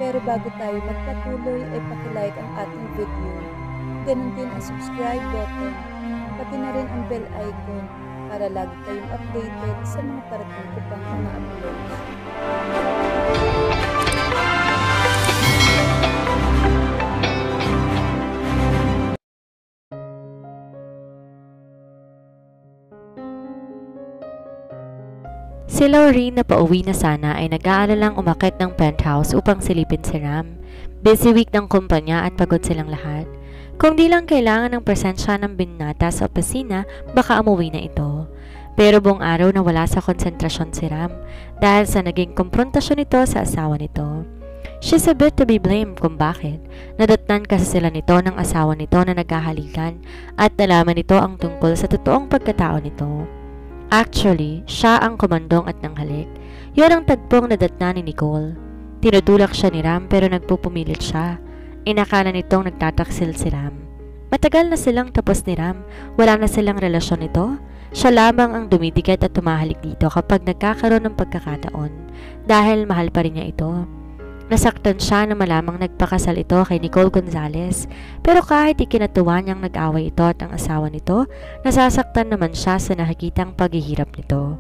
Pero bago tayo magpatuloy ay pakilike ang ating video. Ganun din ang subscribe button, pati na rin ang bell icon para lagi kayong updated sa mga parating ko pang mga uploads. Si Laureen na pauwi na sana ay nag-aalalang umakyat ng penthouse upang silipin si Ram. Busy week ng kumpanya at pagod silang lahat. Kung di lang kailangan ng presensya ng binata sa opisina, baka umuwi na ito. Pero buong araw na wala sa konsentrasyon si Ram dahil sa naging komprontasyon nito sa asawa nito. She's a bit to be blamed kung bakit. Nadatnan kasi sila nito ng asawa nito na naghahalikan at nalaman nito ang tungkol sa totoong pagkatao nito. Actually, siya ang komandong at nanghalik. Yun ang tagpong nadatna ni Nicole. Tinutulak siya ni Ram pero nagpupumilit siya. Inakala nitong nagtataksil si Ram. Matagal na silang tapos ni Ram. Wala na silang relasyon nito. Siya lamang ang dumidikit at tumahalik dito kapag nagkakaroon ng pagkakataon. Dahil mahal pa rin niya ito. Nasaktan siya na malamang nagpakasal ito kay Nicole Gonzalez, pero kahit ikinatuwa niyang nag-away ito at ang asawa nito, nasasaktan naman siya sa nakikitang paghihirap nito.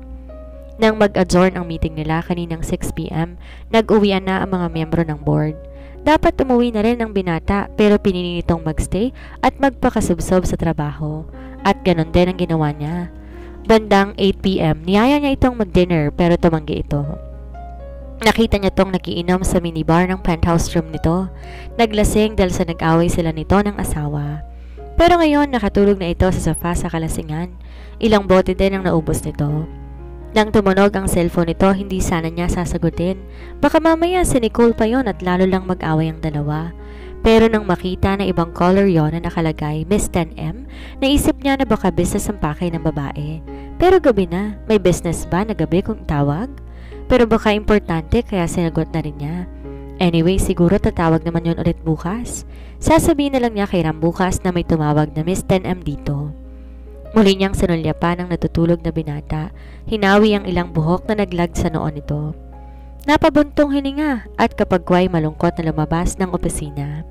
Nang mag-adjourn ang meeting nila kaninang 6 p.m., nag-uwian na ang mga miyembro ng board. Dapat umuwi na rin ang binata pero pinili nitong magstay at magpakasubsob sa trabaho. At ganon din ang ginawa niya. Bandang 8 p.m., niyaya niya itong mag-dinner pero tumanggi ito. Nakita niya tong nakiinom sa minibar ng penthouse room nito. Naglasing dahil sa nag-away sila nito ng asawa. Pero ngayon nakatulog na ito sa sofa sa kalasingan. Ilang bote din ang naubos nito. Nang tumunog ang cellphone nito, hindi sana niya sasagutin. Baka mamaya si Nicole pa yon at lalo lang mag-away ang dalawa. Pero nang makita na ibang caller yon na nakalagay Miss 10M, naisip niya na baka business ang pakay ng babae. Pero gabi na, may business ba na gabi kung tawag? Pero baka importante kaya sinagot na rin niya. Anyway, siguro tatawag naman yun ulit bukas. Sasabihin na lang niya kay Ram bukas na may tumawag na Miss 10M dito. Muli niyang sinulyapan ang natutulog na binata. Hinawi ang ilang buhok na naglag sa noon nito. Napabuntong hininga at kapagway malungkot na lumabas ng opisina.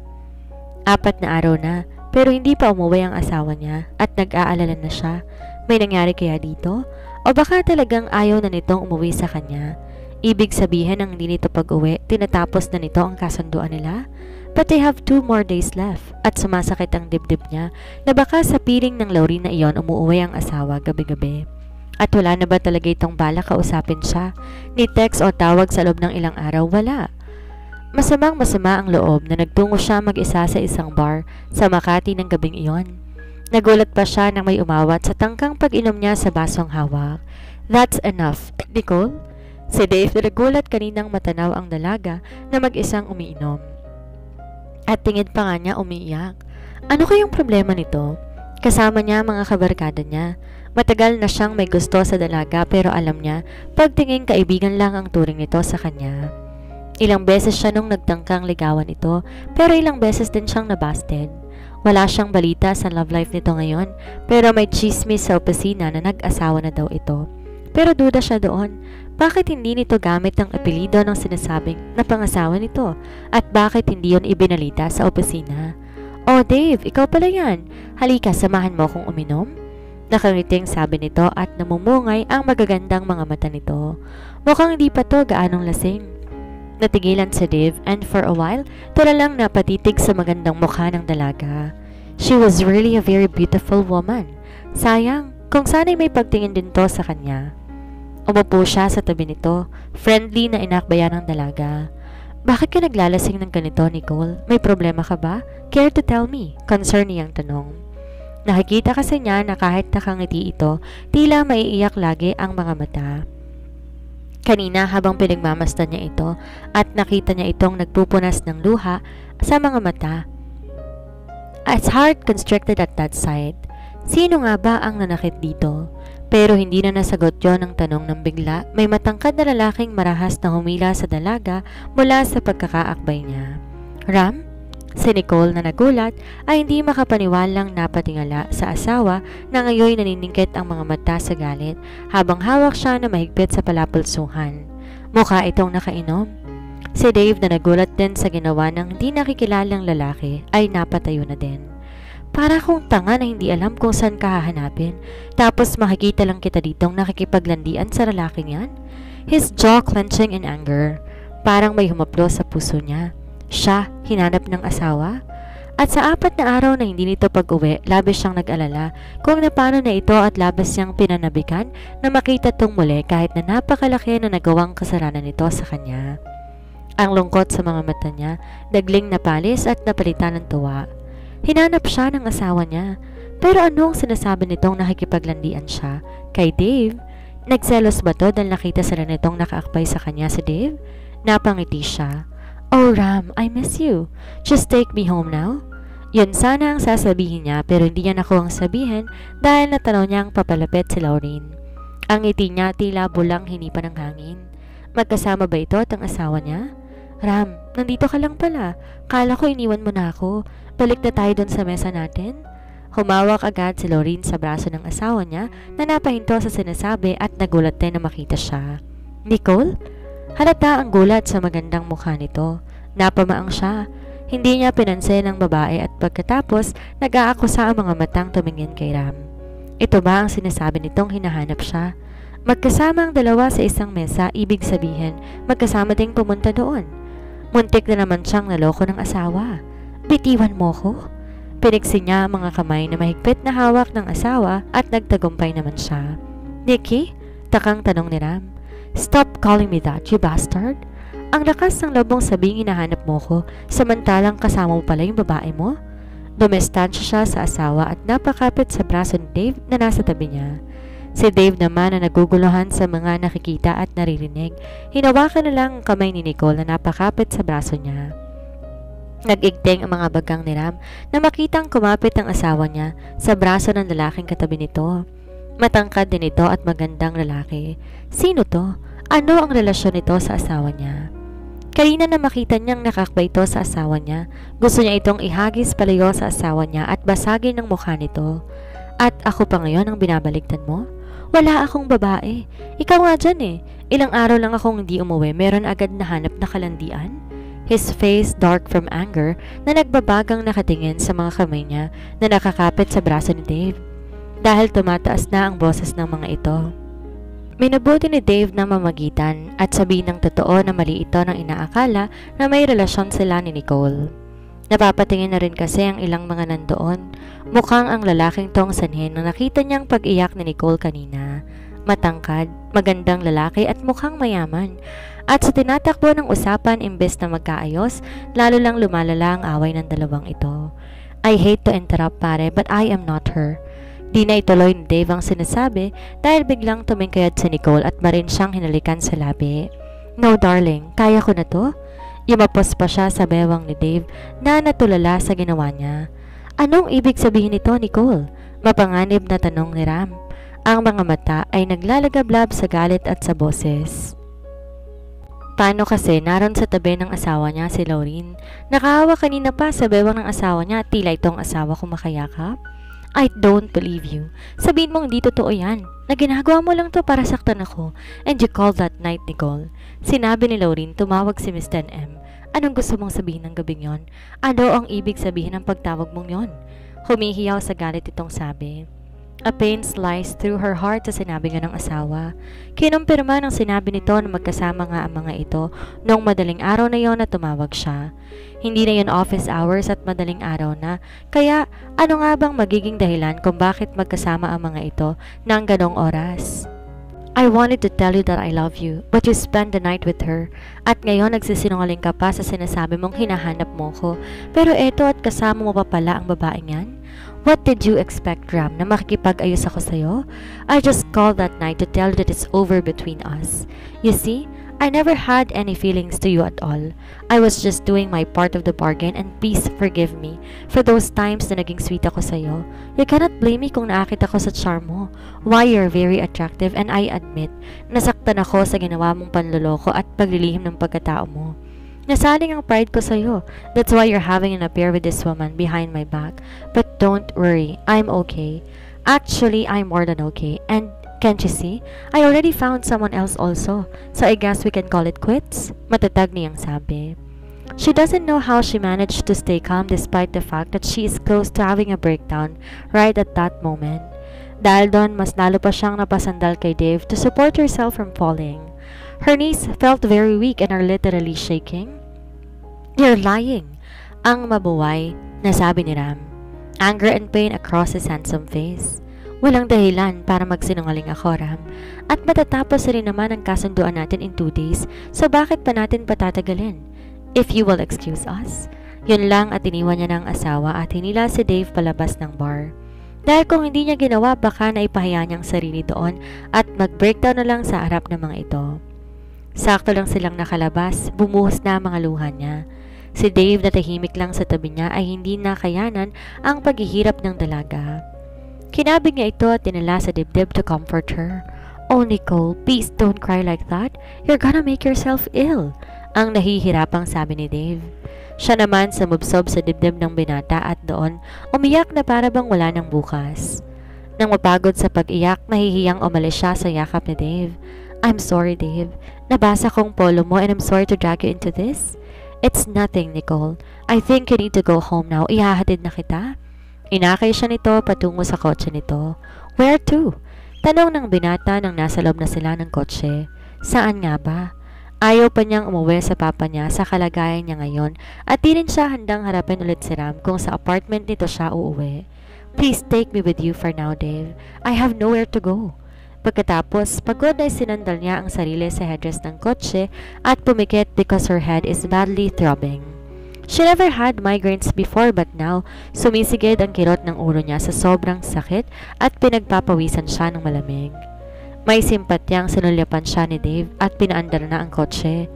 4 na araw na pero hindi pa umuwi ang asawa niya at nag-aalala na siya. May nangyari kaya dito? O baka talagang ayaw na nitong umuwi sa kanya. Ibig sabihin ng hindi nito pag-uwi, tinatapos na nito ang kasunduan nila. But they have 2 more days left at sumasakit ang dibdib niya na baka sa piling ng Laureen na iyon umuuwi ang asawa gabi-gabi. At wala na ba talaga itong balak kausapin siya? Ni text o tawag sa loob ng ilang araw, wala. Masamang-masama ang loob na nagtungo siya mag-isa sa isang bar sa Makati ng gabing iyon. Nagulat pa siya nang may umawat sa tangkang pag-inom niya sa basong hawak. That's enough, Nicole? Si Dave na nagulat kaninang matanaw ang dalaga na mag-isang umiinom. At tingin pa nga niya umiiyak. Ano kayong problema nito? Kasama niya mga kabarkada niya. Matagal na siyang may gusto sa dalaga pero alam niya pagtingin kaibigan lang ang turing nito sa kanya. Ilang beses siya nung nagtangkang ligawan ito pero ilang beses din siyang nabasted. Wala siyang balita sa love life nito ngayon pero may chismis sa opisina na nag-asawa na daw ito. Pero duda siya doon. Bakit hindi nito gamit ang apelido ng sinasabing na pangasawa nito? At bakit hindi yon ibinalita sa opisina? Oh Dave, ikaw pala yan. Halika, samahan mo akong uminom. Nakangiting sabi nito at namumungay ang magagandang mga mata nito. Mukhang hindi pa to gaanong lasing. Natigilan si Dave and for a while, tula lang napatitig sa magandang mukha ng dalaga. She was really a very beautiful woman. Sayang, kung sana'y may pagtingin din to sa kanya. Umupo siya sa tabi nito, friendly na inakbayan ng dalaga. Bakit ka naglalasing ng ganito, Nicole? May problema ka ba? Care to tell me? Concern niyang tanong. Nakikita kasi niya na kahit nakangiti ito, tila maiiyak lagi ang mga mata. Kanina habang pinagmamasdan niya ito at nakita niya itong nagpupunas ng luha sa mga mata. As heart constricted at that sight. Sino nga ba ang nanakit dito? Pero hindi na nasagot yon ng tanong ng bigla. May matangkad na lalaking marahas na humila sa dalaga mula sa pagkakaakbay niya. Ram? Si Nicole na nagulat ay hindi makapaniwalang napatingala sa asawa na ngayon naniningkit ang mga mata sa galit habang hawak siya na mahigpit sa palapulsuhan. Mukha itong nakainom. Si Dave na nagulat din sa ginawa ng hindi nakikilalang lalaki ay napatayo na din. Para akong tanga na hindi alam kung saan ka hahanapin, tapos makikita lang kita ditong nakikipaglandian sa lalaking yan. His jaw clenching in anger. Parang may humaplo sa puso niya. Siya, hinanap ng asawa? At sa 4 na araw na hindi nito pag-uwi, labis siyang nag-alala kung napano na ito at labis siyang pinanabikan na makita tong muli kahit na napakalaki na nagawang kasalanan nito sa kanya. Ang lungkot sa mga mata niya, dagling napalis at napalitan ng tuwa. Hinanap siya ng asawa niya. Pero anong sinasabi nitong nakikipaglandian siya? Kay Dave? Nagselos ba to dahil nakita sila nitong nakaakbay sa kanya si Dave? Napangiti siya. Oh Ram, I miss you. Just take me home now. Yun sana ang sasabihin niya pero hindi niya nakuha ang sabihin dahil natanaw niyang papalapit si Laureen. Ang ngiti niya tila bulang hinipan ng hangin. Magkasama ba ito at ang asawa niya? Ram, nandito ka lang pala. Kala ko iniwan mo na ako. Balik na tayo dun sa mesa natin. Humawak agad si Laureen sa braso ng asawa niya na napahinto sa sinasabi at nagulat din na makita siya. Nicole? Halata ang gulat sa magandang mukha nito. Napamaang siya. Hindi niya pinansin ang babae at pagkatapos nag-aakusa ang mga matang tumingin kay Ram. Ito ba ang sinasabi nitong hinahanap siya? Magkasama ang dalawa sa isang mesa, ibig sabihin magkasama ding pumunta doon. Muntik na naman siyang naloko ng asawa. Bitiwan mo ko? Pinigsi niya ang mga kamay na mahigpit na hawak ng asawa at nagtagumpay naman siya. Nikki? Takang tanong ni Ram. Stop calling me that, you bastard. Ang lakas ng lobong sabing hinahanap mo ko, samantalang kasama mo pala yung babae mo? Dumestansya siya sa asawa at napakapit sa braso ni Dave na nasa tabi niya. Si Dave naman na naguguluhan sa mga nakikita at naririnig, hinawakan na lang ang kamay ni Nicole na napakapit sa braso niya. Nag-igting ang mga bagang ni Ram na makitang kumapit ang asawa niya sa braso ng lalaking katabi nito. Matangkad din ito at magandang lalaki. Sino to? Ano ang relasyon nito sa asawa niya? Kanina na makita niyang nakakba ito sa asawa niya, gusto niya itong ihagis palayo sa asawa niya at basagin ang mukha nito. At ako pa ngayon ang binabaligtad mo? Wala akong babae. Ikaw nga dyan eh. Ilang araw lang akong hindi umuwi, meron agad nahanap na kalandian? His face dark from anger na nagbabagang nakatingin sa mga kamay niya na nakakapit sa braso ni Dave. Dahil tumataas na ang boses ng mga ito. Minabuti ni Dave na mamagitan at sabihin ng totoo na mali ito ng inaakala na may relasyon sila ni Nicole. Napapatingin na rin kasi ang ilang mga nandoon. Mukhang ang lalaking tong sanhin na nakita niyang pag-iyak ni Nicole kanina. Matangkad, magandang lalaki at mukhang mayaman. At sa tinatakbo ng usapan imbes na magkaayos, lalo lang lumalala ang away ng dalawang ito. I hate to interrupt pare but I am not her. Di na ituloy ni Dave ang sinasabi dahil biglang tumingkayad si Nicole at marin siyang hinalikan sa labi. No darling, kaya ko na to? Yumapos pa siya sa bewang ni Dave na natulala sa ginawa niya. Anong ibig sabihin nito, Nicole? Mapanganib na tanong ni Ram. Ang mga mata ay naglalagablab sa galit at sa boses. Paano kasi naroon sa tabi ng asawa niya si Laureen? Nakahawa kanina pa sa bewang ng asawa niya at tila itong asawa ko makayakap? I don't believe you. Sabihin mong hindi totoo yan. Na ginagawa mo lang to para saktan ako. And you call that night, Nicole. Sinabi ni Laureen, tumawag si Miss 10M. Anong gusto mong sabihin ng gabing yon? Ano ang ibig sabihin ng pagtawag mong yon? Humihiyaw sa galit itong sabi. A pain sliced through her heart sa sinabi nga ng asawa. Kinumpirma ng sinabi nito na magkasama nga ang mga ito noong madaling araw na yon na tumawag siya. Hindi na yon office hours at madaling araw na, kaya ano nga bang magiging dahilan kung bakit magkasama ang mga ito ng ganong oras? I wanted to tell you that I love you, but you spent the night with her. At ngayon nagsisinungaling ka pa sa sinasabi mong hinahanap mo ko. Pero eto at kasama mo pa pala ang babaeng yan? What did you expect, Ram, na makikipag-ayos ako sa'yo? I just called that night to tell you that it's over between us. You see, I never had any feelings to you at all. I was just doing my part of the bargain and please forgive me for those times na naging sweet ako sa'yo. You cannot blame me kung naakit ako sa charm mo. Why, you're very attractive and I admit, nasaktan ako sa ginawa mong panloloko at paglilihim ng pagkatao mo. Nasaling ang pride ko sa'yo. That's why you're having an affair with this woman behind my back. But don't worry, I'm okay. Actually, I'm more than okay. And Can't you see? I already found someone else also, so I guess we can call it quits? Matatag niyang sabi. She doesn't know how she managed to stay calm despite the fact that she is close to having a breakdown right at that moment. Dahil doon, mas lalo pa siyang napasandal kay Dave to support herself from falling. Her knees felt very weak and are literally shaking. You're lying, ang mabuway na sabi ni Ram. Anger and pain across his handsome face. Walang dahilan para magsinungaling ako, Ram. At matatapos rin naman ang kasunduan natin in 2 days, so bakit pa natin patatagalin? If you will excuse us. Yun lang at iniwan niya ng asawa at hinila si Dave palabas ng bar. Dahil kung hindi niya ginawa, baka naipahiya niyang sarili doon at mag-breakdown na lang sa harap ng mga ito. Sakto lang silang nakalabas, bumuhos na ang mga luha niya. Si Dave na tahimik lang sa tabi niya ay hindi nakayanan ang paghihirap ng dalaga. Kinabig niya ito at tinala sa dibdib to comfort her. Oh Nicole, please don't cry like that. You're gonna make yourself ill. Ang nahihirapang sabi ni Dave. Siya naman sumubsob sa dibdib ng binata at doon umiyak na para bang wala ng bukas. Nang mapagod sa pag-iyak, mahihiyang umalis siya sa yakap ni Dave. I'm sorry, Dave. Nabasa kong polo mo and I'm sorry to drag you into this. It's nothing, Nicole. I think you need to go home now. Ihahatid na kita. Inakay siya nito patungo sa kotse nito. Where to? Tanong ng binata nang nasa loob na sila ng kotse. Saan nga ba? Ayaw pa niyang umuwi sa papa niya sa kalagayan niya ngayon at di rin siya handang harapin ulit si Ram kung sa apartment nito siya uuwi. Please take me with you for now, Dave. I have nowhere to go. Pagkatapos, pagod ay sinandal niya ang sarili sa headrest ng kotse at pumikit because her head is badly throbbing. She never had migraines before but now, sumisigid ang kirot ng ulo niya sa sobrang sakit at pinagpapawisan siya ng malamig. May simpatyang sinulyapan siya ni Dave at pinaandar na ang kotse.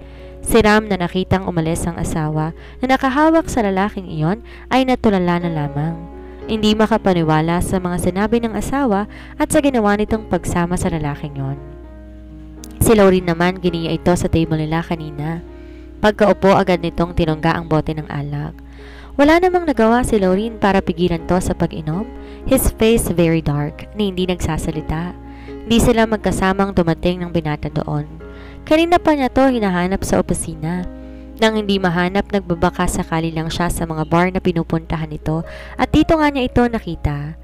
Si Ram na nakitang umalis ang asawa na nakahawak sa lalaking iyon ay natulala na lamang. Hindi makapaniwala sa mga sinabi ng asawa at sa ginawa nitong pagsama sa lalaking yon. Si Lauren naman giniya ito sa table nila kanina. Pagkaupo agad nitong tinungga ang bote ng alak. Wala namang nagawa si Lauren para pigilan to sa pag-inom. His face very dark, ni hindi nagsasalita. Hindi sila magkasamang dumating ng binata doon. Kanina pa niya to hinahanap sa opisina. Nang hindi mahanap, nagbabaka sakali lang siya sa mga bar na pinupuntahan nito at dito nga niya ito nakita.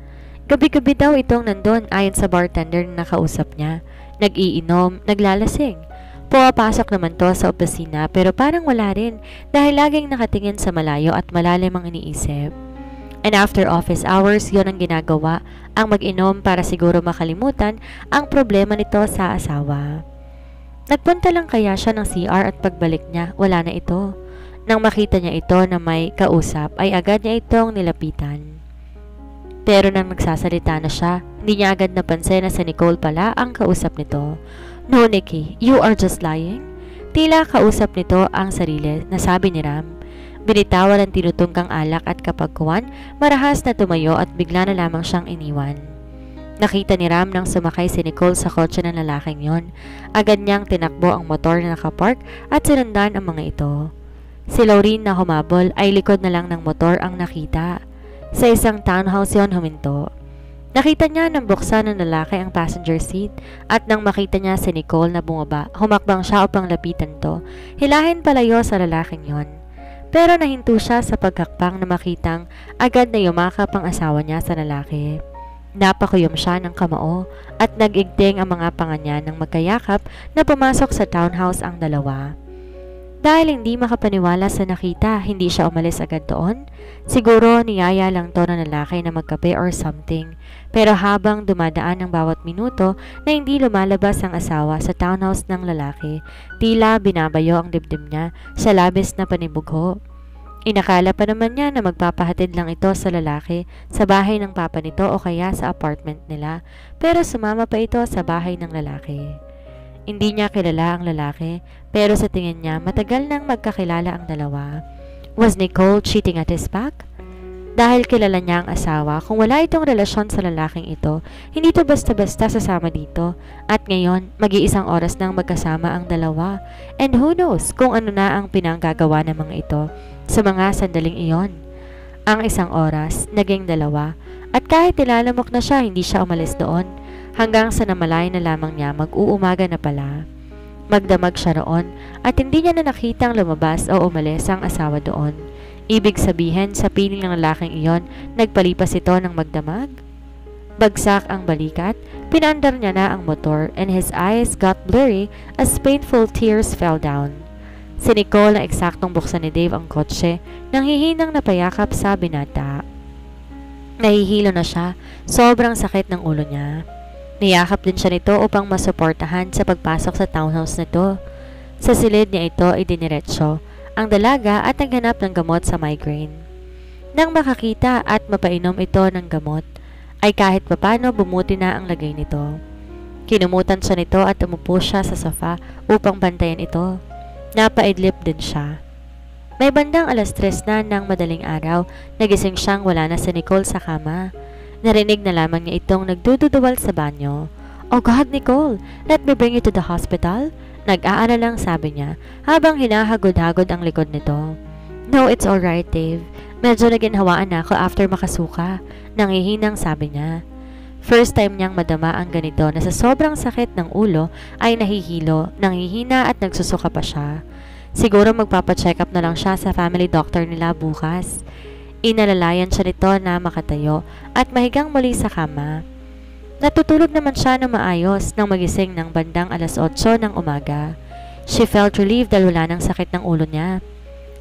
Gabi-gabi daw itong nandun ayon sa bartender na nakausap niya. Nag-iinom, naglalasing. Pumapasok naman to sa opisina pero parang wala rin dahil laging nakatingin sa malayo at malalim ang iniisip. And after office hours, yon ang ginagawa, ang mag-inom para siguro makalimutan ang problema nito sa asawa. Nagpunta lang kaya siya ng CR at pagbalik niya, wala na ito. Nang makita niya ito na may kausap, ay agad niya itong nilapitan. Pero nang nagsasalita na siya, hindi niya agad napansin na si Nicole pala ang kausap nito. No, Nikki, you are just lying. Tila kausap nito ang sarili, nasabi ni Ram. Binitawan ang tinutunggang alak at kapagkuhan, marahas na tumayo at bigla na lamang siyang iniwan. Nakita ni Ram nang sumakay si Nicole sa kotse ng lalaking yon. Agad niyang tinakbo ang motor na nakapark at sinundan ang mga ito. Si Lauren na humabol ay likod na lang ng motor ang nakita. Sa isang townhouse yon huminto. Nakita niya nang buksan ng lalaki ang passenger seat at nang makita niya si Nicole na bumaba, humakbang siya upang lapitan to. Hilahin palayo sa lalaking yon. Pero nahinto siya sa pagkakpang na makitang agad na yumakap ang asawa niya sa lalaki. Napakuyom siya ng kamao at nag-igting ang mga panga niya ng magkayakap na pumasok sa townhouse ang dalawa. Dahil hindi makapaniwala sa nakita, hindi siya umalis agad doon. Siguro niyaya lang to ng lalaki na magkape or something. Pero habang dumadaan ang bawat minuto na hindi lumalabas ang asawa sa townhouse ng lalaki, tila binabayo ang dibdib niya sa labis na panibugho. Inakala pa naman niya na magpapahatid lang ito sa lalaki sa bahay ng papa nito o kaya sa apartment nila, pero sumama pa ito sa bahay ng lalaki. Hindi niya kilala ang lalaki, pero sa tingin niya matagal nang magkakilala ang dalawa. Was Nicole cheating at his back? Dahil kilala niya ang asawa, kung wala itong relasyon sa lalaking ito, hindi to basta-basta sasama dito. At ngayon, mag-iisang oras nang magkasama ang dalawa. And who knows kung ano na ang pinanggagawa ng mga ito sa mga sandaling iyon. Ang isang oras, naging dalawa. At kahit nilalamok na siya, hindi siya umalis doon. hanggang sa namalay na lamang niya mag-uumaga na pala. Magdamag siya roon at hindi niya na nakitang lumabas o umalis ang asawa doon. Ibig sabihin sa piling ng lalaking iyon, nagpalipas ito ng magdamag? Bagsak ang balikat, pinandar niya na ang motor and his eyes got blurry as painful tears fell down. Si Nicole na eksaktong buksan ni Dave ang kotse nang hihinang napayakap sa binata. Nahihilo na siya, sobrang sakit ng ulo niya. Niyakap din siya nito upang masuportahan sa pagpasok sa townhouse nito. Sa silid niya ito ay diniretso ang dalaga at naghanap ng gamot sa migraine. Nang makakita at mapainom ito ng gamot, ay kahit papano bumuti na ang lagay nito. Kinumutan siya nito at umupo siya sa sofa upang bantayan ito. Napaidlip din siya. May bandang 3:00 na ng madaling araw, nagising siyang wala na si Nicole sa kama. Narinig na lamang niya itong nagdududuwal sa banyo. "Oh God, Nicole, let me bring you to the hospital?" Nag-aalalang sabi niya habang hinahagod-hagod ang likod nito. "No, it's alright, Dave. Medyo naginhawaan na ako after makasuka." Nangihinang sabi niya. First time niyang madama ang ganito na sa sobrang sakit ng ulo ay nahihilo, nanghihina at nagsusuka pa siya. Siguro magpapacheck up na lang siya sa family doctor nila bukas. Inalalayan siya nito na makatayo at mahigang muli sa kama. Natutulog naman siya na maayos nang magising ng bandang 8:00 ng umaga. She felt relieved dahil wala ng sakit ng ulo niya.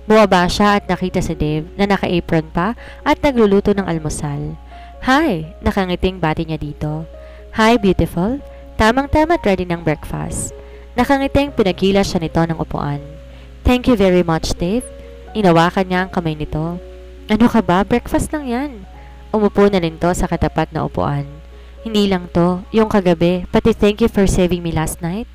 Bumaba siya at nakita si Dave na naka-apron pa at nagluluto ng almusal. "Hi!" Nakangiting bati niya dito. "Hi, beautiful. Tamang-tama at ready ng breakfast." Nakangiting pinagila siya nito ng upuan. "Thank you very much, Dave." Inawakan niya ang kamay nito. "Ano ka ba? Breakfast lang yan." Umupo na rin to sa katapat na upuan. "Hindi lang to, yung kagabi, pati thank you for saving me last night."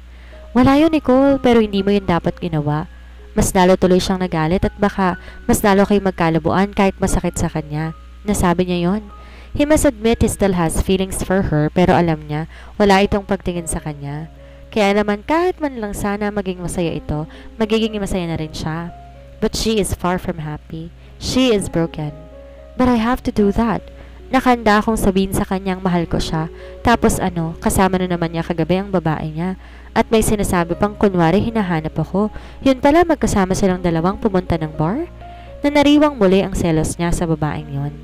"Wala yun, Nicole, pero hindi mo yun dapat ginawa. Mas lalo tuloy siyang nagalit at baka mas lalo kayo magkalabuan kahit masakit sa kanya." Nasabi niya yon. He must admit he still has feelings for her pero alam niya wala itong pagtingin sa kanya. Kaya naman kahit man lang sana maging masaya ito, magiging masaya na rin siya. But she is far from happy. She is broken. "But I have to do that." Nakanda akong sabihin sa kanyang mahal ko siya. Tapos kasama na naman niya kagabi ang babae niya. At may sinasabi pang kunwari hinahanap ako. Yun pala magkasama silang dalawang pumunta ng bar. Nanariwang muli ang selos niya sa babaeng yun.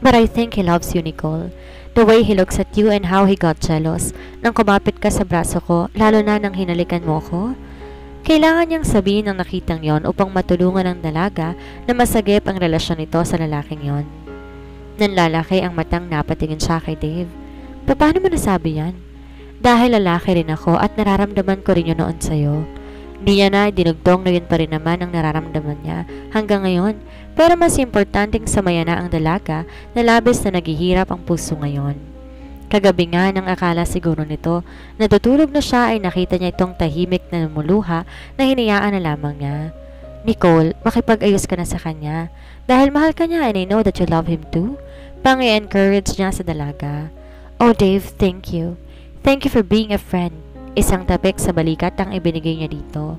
"But I think he loves you, Nicole. The way he looks at you and how he got jealous nang kumapit ka sa braso ko, lalo na nang hinalikan mo ko." Kailangan niyang sabihin ang nakitang yon upang matulungan ang dalaga na masagip ang relasyon nito sa lalaking yon. Nanlalaki ang matang napatingin siya kay Dave. "Paano mo nasabi yan?" "Dahil lalaki rin ako at nararamdaman ko rin yun noon sa'yo." Di niya na dinugtong na yun pa rin naman ang nararamdaman niya hanggang ngayon. Pero mas importanteng samaya na ang dalaga na labis na naghihirap ang puso ngayon. Kagabi nga nang akala siguro nito, natutulog na siya ay nakita niya itong tahimik na namuluha na hinayaan na lamang niya. "Nicole, makipag-ayos ka na sa kanya. Dahil mahal ka niya and I know that you love him too." Pang-i-encourage niya sa dalaga. "Oh Dave, thank you. Thank you for being a friend." Isang tapik sa balikat ang ibinigay niya dito.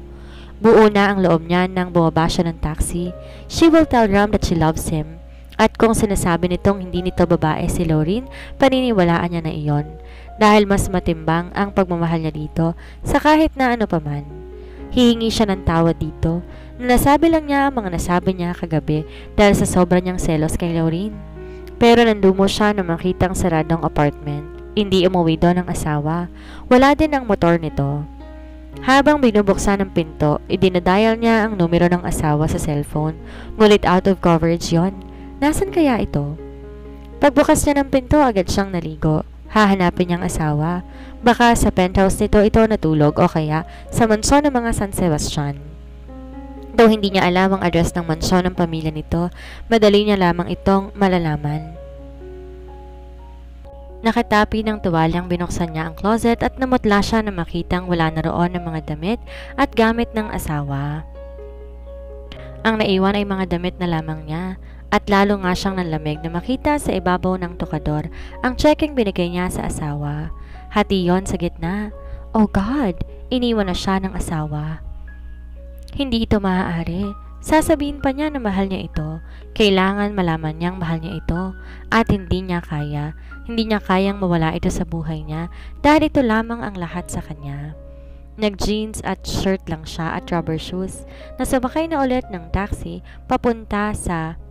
Buo na ang loob niya nang bumaba siya ng taxi. She will tell Ram that she loves him. At kung sinasabi nitong hindi nito babae si Lauren, paniniwalaan niya na iyon. Dahil mas matimbang ang pagmamahal niya dito sa kahit na ano paman. Hihingi siya ng tawad dito. Nasabi lang niya ang mga nasabi niya kagabi dahil sa sobra niyang selos kay Lauren. Pero nandumo siya na makitang saradong apartment. Hindi umuwi doon ang asawa. Wala din ang motor nito. Habang binubuksan ang pinto, idinadial niya ang numero ng asawa sa cellphone. Ngulit out of coverage yon. Nasaan kaya ito? Pagbukas niya ng pinto, agad siyang naligo. Hahanapin niyang asawa. Baka sa penthouse nito ito natulog o kaya sa mansyon ng mga San Sebastian. Though hindi niya alam ang address ng mansyon ng pamilya nito, madali niya lamang itong malalaman. Nakatapi ng tuwalyang binuksan niya ang closet at namutla siya na makitang wala na roon ng mga damit at gamit ng asawa. Ang naiwan ay mga damit na lamang niya at lalo nga siyang nanlamig na makita sa ibabaw ng tukador ang checking binigay niya sa asawa. Hati yon sa gitna. Oh God! Iniwan na siya ng asawa. Hindi ito maaari. Sasabihin pa niya na mahal niya ito. Kailangan malaman niyang mahal niya ito at hindi niya kayang mawala ito sa buhay niya dahil ito lamang ang lahat sa kanya. Nag-jeans at shirt lang siya at rubber shoes na sumakay na ulit ng taxi papunta sa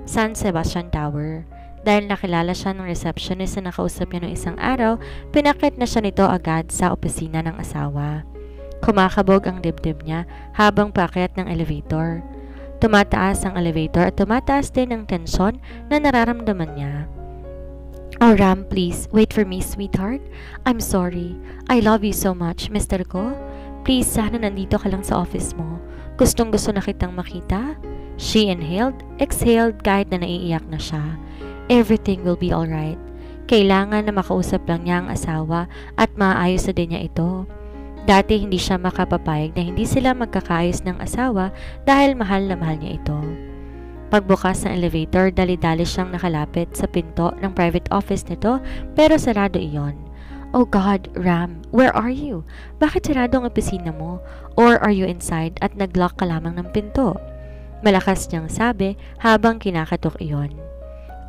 San Sebastian Tower. Dahil nakilala siya ng receptionist na nakausap niya noong isang araw, pinakit na siya nito agad sa opisina ng asawa. Kumakabog ang dibdib niya habang paakyat ng elevator. Tumataas ang elevator at tumataas din ang tensyon na nararamdaman niya. "Oh, Ram, please, wait for me, sweetheart. I'm sorry. I love you so much, Mr. Ko. Please, sana nandito ka lang sa office mo. Gustong-gusto na kitang makita." She inhaled, exhaled kahit na naiiyak na siya. Everything will be alright. Kailangan na makausap lang niya ang asawa at maayos na din niya ito. Dati hindi siya makapapayag na hindi sila magkakaayos ng asawa dahil mahal na mahal niya ito. Pagbukas ng elevator, dali-dali siyang nakalapit sa pinto ng private office nito pero sarado iyon. "Oh God, Ram, where are you? Bakit sarado ang opisina mo? Or are you inside at nag-lock ka lamang ng pinto?" Malakas niyang sabi habang kinakatok iyon.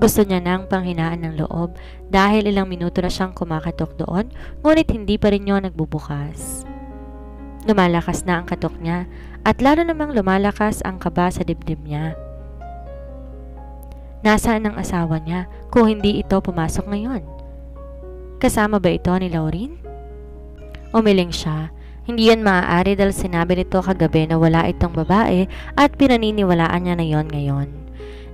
Gusto niya nang panghinaan ng loob dahil ilang minuto na siyang kumakatok doon, ngunit hindi pa rin yun nagbubukas. Lumalakas na ang katok niya at lalo namang lumalakas ang kaba sa dibdib niya. Nasaan ang asawa niya kung hindi ito pumasok ngayon? Kasama ba ito ni Laureen? Umiling siya. Hindi yan maaari dahil sinabi nito kagabi na wala itong babae at pinaniniwalaan niya na yon ngayon.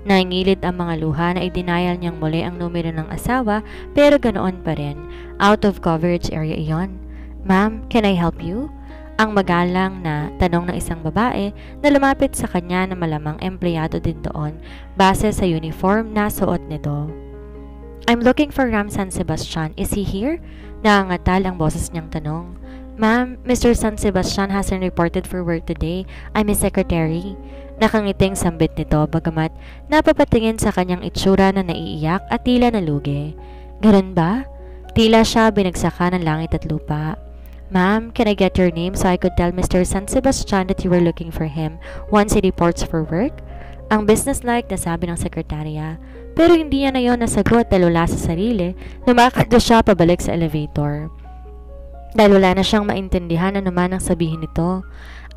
Naingilid ang mga luha na i-denial niyang muli ang numero ng asawa pero ganoon pa rin. Out of coverage area iyon. "Ma'am, can I help you?" Ang magalang na tanong ng isang babae na lumapit sa kanya na malamang empleyado din doon base sa uniform na suot nito. "I'm looking for Ram San Sebastian. Is he here?" Naangatal ang boses niyang tanong. "Ma'am, Mr. San Sebastian hasn't reported for work today. I'm his secretary." Nakangiting sambit nito bagamat napapatingin sa kanyang itsura na naiiyak at tila nalugi. "Ganun ba?" Tila siya binagsakan ng langit at lupa. "Ma'am, can I get your name so I could tell Mr. San Sebastian that you were looking for him once he reports for work?" Ang businesslike na sabi ng sekretarya. Pero hindi niya na yon nasagot dahil wala sa sarili. Lumakad siya pabalik sa elevator. Dahil wala na siyang maintindihan ano man ang sabihin nito.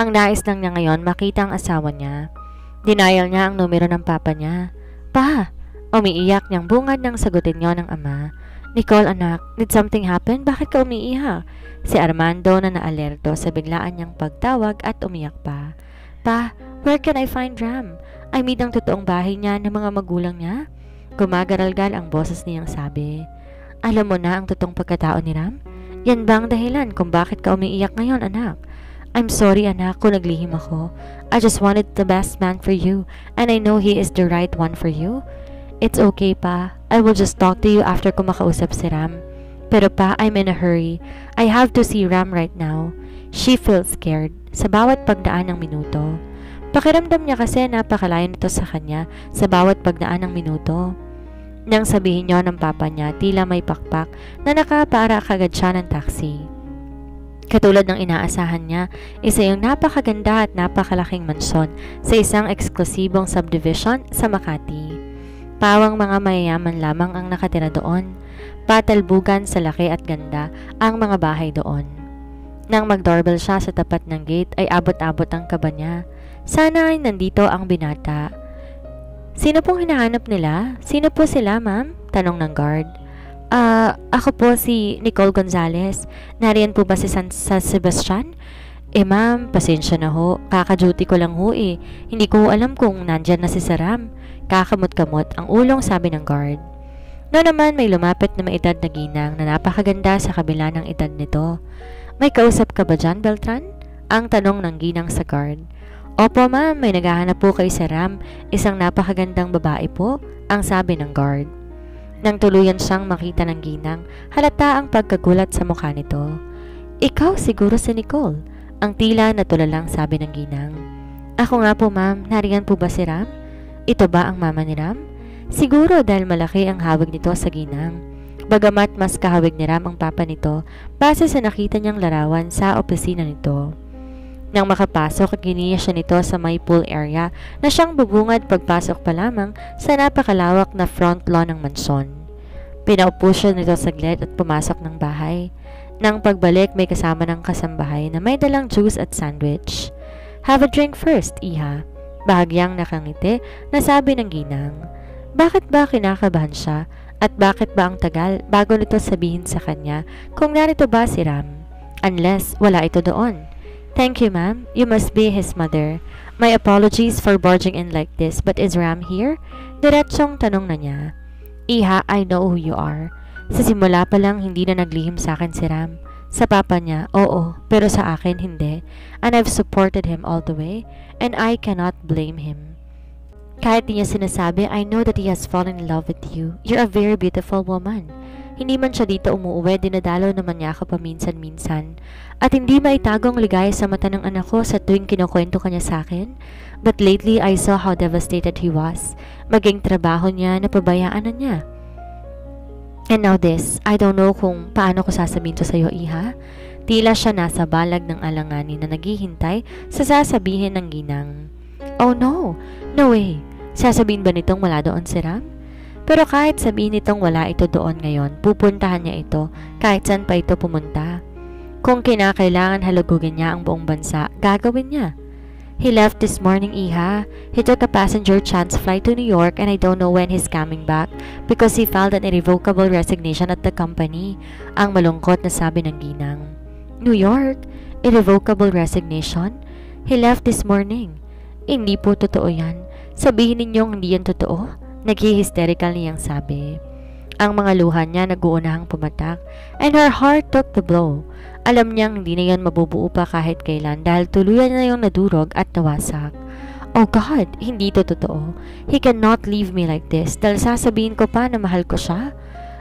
Ang nais lang niya ngayon makita ang asawa niya. Denial niya ang numero ng papa niya. "Pa!" Umiiyak niyang bungad nang sagutin niyo ng ama. "Nicole, anak, did something happen? Bakit ka umiiyak?" Si Armando na naalerto sa biglaan niyang pagtawag at umiyak pa. "Pa, where can I find Ram? I mean ang totoong bahay niya ng mga magulang niya?" Gumagaralgal ang boses niyang sabi. "Alam mo na ang totoong pagkatao ni Ram? Yan ba ang dahilan kung bakit ka umiiyak ngayon, anak?" "I'm sorry, anak, kung naglihim ako. I just wanted the best man for you, and I know he is the right one for you." "It's okay, pa. I will just talk to you after ko makausap si Ram. Pero pa, I'm in a hurry. I have to see Ram right now." She feels scared sa bawat pagdaan ng minuto. Pakiramdam niya kasi napakalayo nito sa kanya sa bawat pagdaan ng minuto. Nang sabihin niyo ng papa niya, tila may pakpak na nakapaara kagad siya ng taxi. Katulad ng inaasahan niya, isa yung napakaganda at napakalaking mansyon sa isang eksklusibong subdivision sa Makati. Pawang mga mayayaman lamang ang nakatira doon. Patalbugan sa laki at ganda ang mga bahay doon. Nang mag-doorbell siya sa tapat ng gate ay abot-abot ang kaba niya. Sana ay nandito ang binata. "Sino pong hinahanap nila? Sino po sila, ma'am?" Tanong ng guard. Ako po si Nicole Gonzalez. Nariyan po ba si San Sebastian?" Ma'am, pasensya na ho. Kaka-duty ko lang ho eh. Hindi ko alam kung nandyan na si Saram." Kakamot-kamot ang ulong sabi ng guard. Noon naman may lumapit na maedad na ginang na napakaganda sa kabila ng edad nito. "May kausap ka ba dyan, Beltran?" Ang tanong ng ginang sa guard. "Opo ma'am, may naghahanap po kay Saram. Isang napakagandang babae po," ang sabi ng guard. Nang tuluyan siyang makita ng ginang, halata ang pagkagulat sa mukha nito. "Ikaw siguro si Nicole," ang tila natulalang sabi ng ginang. "Ako nga po ma'am, nariyan po ba si Ram?" "Ito ba ang mama ni Ram?" Siguro dahil malaki ang hawig nito sa ginang. Bagamat mas kahawig ni Ram ang papa nito base sa nakita niyang larawan sa opisina nito. Nang makapasok, giniya siya nito sa may pool area na siyang bubungad pagpasok pa lamang sa napakalawak na front lawn ng mansyon. Pinaupo siya nito saglit at pumasok ng bahay. Nang pagbalik, may kasama ng kasambahay na may dalang juice at sandwich. "Have a drink first, Iha." Bahagyang nakangiti na sabi ng ginang. Bakit ba kinakabahan siya? At bakit ba ang tagal bago nito sabihin sa kanya kung narito ba si Ram? Unless wala ito doon. "Thank you, ma'am. You must be his mother. My apologies for barging in like this, but is Ram here?" Diretsong tanong na niya. "Iha, I know who you are." Sa simula pa lang hindi na naglihim sa akin si Ram. Sa papa niya, oo, pero sa akin hindi. And I've supported him all the way, and I cannot blame him. Kahit di niya sinasabi, I know that he has fallen in love with you. You're a very beautiful woman. Hindi man siya dito umuuwi, dinadalaw naman niya ako paminsan-minsan. At hindi maitagong ligaya sa mata ng anak ko sa tuwing kinukwento kanya sa akin. But lately, I saw how devastated he was. Maging trabaho niya, napabayaan na niya. And now this, I don't know kung paano ko sasabihin to sa'yo, Iha. Tila siya nasa balag ng alanganin na naghihintay sa sasabihin ng ginang. Oh no, no way. Sasabihin ba nitong wala doon si Ram? Pero kahit sabihin nitong wala ito doon ngayon, pupuntahan niya ito kahit saan pa ito pumunta. Kung kinakailangan halugugin niya ang buong bansa, gagawin niya. He left this morning, Iha. He took a passenger chance flight to New York and I don't know when he's coming back because he filed an irrevocable resignation at the company. Ang malungkot na sabi ng ginang. New York? Irrevocable resignation? He left this morning. Hindi po totoo yan. Sabihin ninyong hindi yan totoo. Naghi-hysterical niyang sabi. Ang mga luha niya nag-uunahang pumatak and her heart took the blow. Alam niyang hindi na yan mabubuo pa kahit kailan dahil tuluyan na yung nadurog at nawasak. Oh God, hindi ito totoo. He cannot leave me like this dahil sasabihin ko pa na mahal ko siya.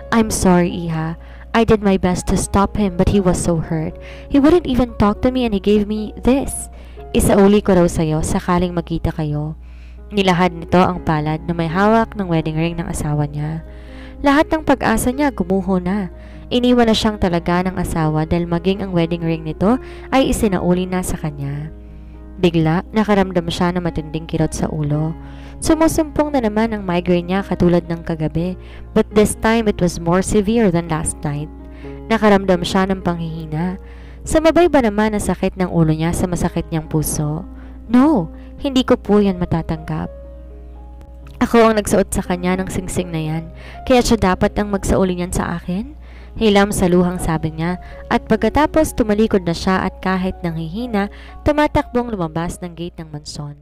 I'm sorry, Iha. I did my best to stop him but he was so hurt. He wouldn't even talk to me and he gave me this. Isauli ko raw sa'yo sakaling magkita kayo. Nilahad nito ang palad na may hawak ng wedding ring ng asawa niya. Lahat ng pag-asa niya gumuho na. Iniwan na siyang talaga ng asawa dahil maging ang wedding ring nito ay isinauli na sa kanya. Bigla, nakaramdam siya ng matinding kirot sa ulo. Sumusumpong na naman ang migraine niya katulad ng kagabi, but this time it was more severe than last night. Nakaramdam siya ng panghihina. Sumabay ba naman ang sakit ng ulo niya sa masakit niyang puso? No, hindi ko po yan matatanggap. Ako ang nagsuot sa kanya ng singsing na yan, kaya siya dapat ang magsauli niyan sa akin? Hilam sa luhang sabi niya at pagkatapos tumalikod na siya at kahit nanghihina, tumatakbong lumabas ng gate ng mansyon.